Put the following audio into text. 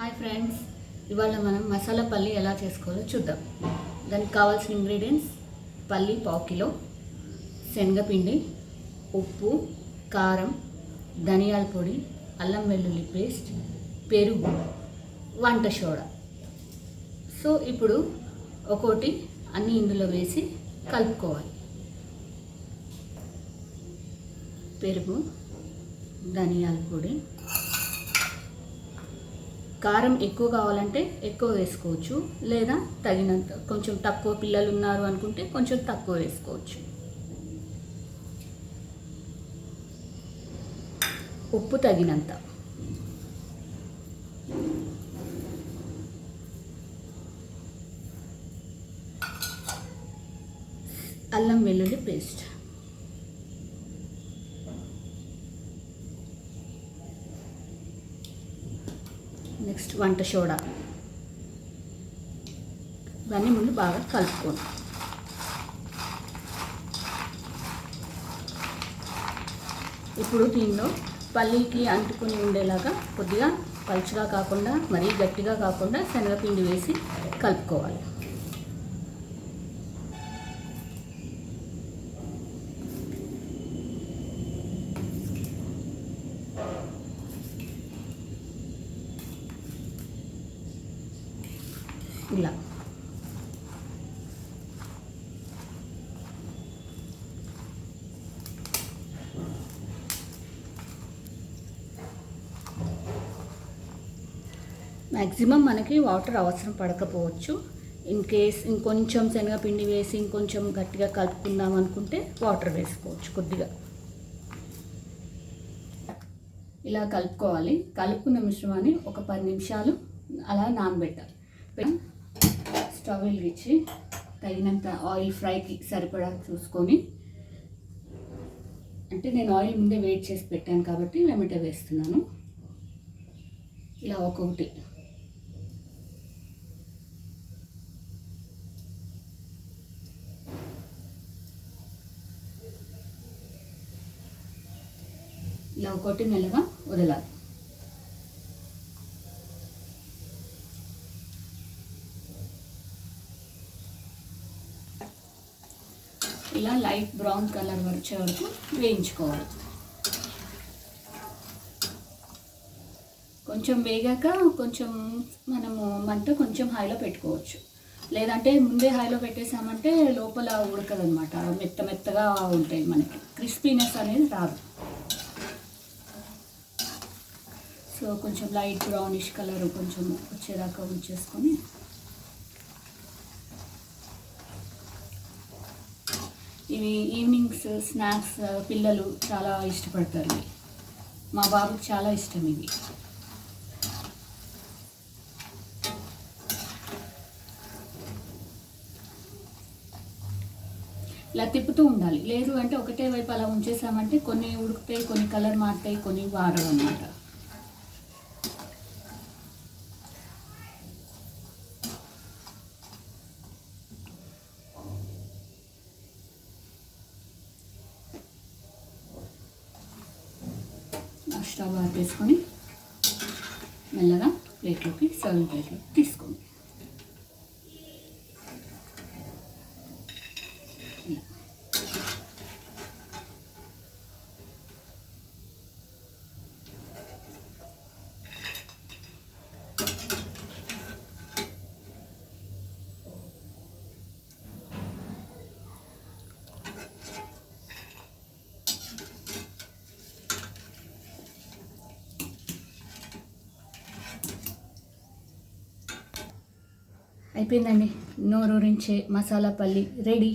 Hi friends, ఇవాళ మనం మసాలా పల్లి ఎలా చేసుకోవాలో చూద్దాం. దానికి కావాల్సిన ఇంగ్రీడియంట్స్: పల్లి పావు కిలో, శనగపిండి, ఉప్పు, కారం, ధనియాల పొడి, అల్లం వెల్లుల్లి పేస్ట్, పెరుగు, వంట సోడా. సో ఇప్పుడు ఒక్కోటి అన్నీ ఇందులో వేసి కలుపుకోవాలి. పెరుగు, ధనియాల పొడి, కారం ఎక్కువ కావాలంటే ఎక్కువ వేసుకోవచ్చు, లేదా తగినంత. కొంచెం తక్కువ పిల్లలు ఉన్నారు అనుకుంటే కొంచెం తక్కువ వేసుకోవచ్చు. ఉప్పు తగినంత. అల్లం వెల్లుల్లి పేస్ట్. నెక్స్ట్ వంట సోడా. ఇవన్నీ ముందు బాగా కలుపుకోండి. ఇప్పుడు దీనిలో పల్లీకి అంటుకొని ఉండేలాగా కొద్దిగా పలుచగా కాకుండా మరీ గట్టిగా కాకుండా శనగపిండి వేసి కలుపుకోవాలి. ఇలా మ్యాక్సిమం మనకి వాటర్ అవసరం పడకపోవచ్చు. ఇన్ కేస్ ఇంకొంచెం శనగపిండి వేసి ఇంకొంచెం గట్టిగా కలుపుకుందాం అనుకుంటే వాటర్ వేసుకోవచ్చు కొద్దిగా. ఇలా కలుపుకోవాలి. కలుపుకున్న మిశ్రమాన్ని ఒక 10 నిమిషాలు అలా నానబెట్టాలి. స్టవ్ వెలిగించి తగినంత ఆయిల్, ఫ్రైకి సరిపడా చూసుకొని, అంటే నేను ఆయిల్ ముందే వేడి చేసి పెట్టాను కాబట్టి వెంబటే వేస్తున్నాను. ఇలా ఒక్కొక్కటి మెల్లగా వదలాలి. ఇలా లైట్ బ్రౌన్ కలర్ వచ్చే వరకు వేయించుకోవాలి. కొంచెం వేగాక కొంచెం మనము మంట కొంచెం హైలో పెట్టుకోవచ్చు, లేదంటే ముందే హైలో పెట్టేసామంటే లోపల ఉడకదనమాట. మెత్తగా ఉంటాయి, మనకి క్రిస్పీనెస్ అనేది రాదు. సో కొంచెం లైట్ బ్రౌనిష్ కలర్ కొంచెం వచ్చేదాకా ఉంచేసుకొని ఇవి ఈవినింగ్స్ స్నాక్స్ పిల్లలు చాలా ఇష్టపడతారు. మా బాబుకి చాలా ఇష్టం ఇవి. ఇలా తిప్పుతూ ఉండాలి. లేదు అంటే ఒకటే వైపు అలా ఉంచేసామంటే కొన్ని ఉడుకుతాయి, కొన్ని కలర్ మారుతాయి, కొన్ని వాడవు అన్నమాట. స్టవ్ ఆపేసుకొని మెల్లగా ప్లేట్లోకి, సర్వింగ్ ప్లేట్లోకి తీసుకోండి. అయిపోయిందండి. నోరూరించే మసాలా పల్లి రెడీ.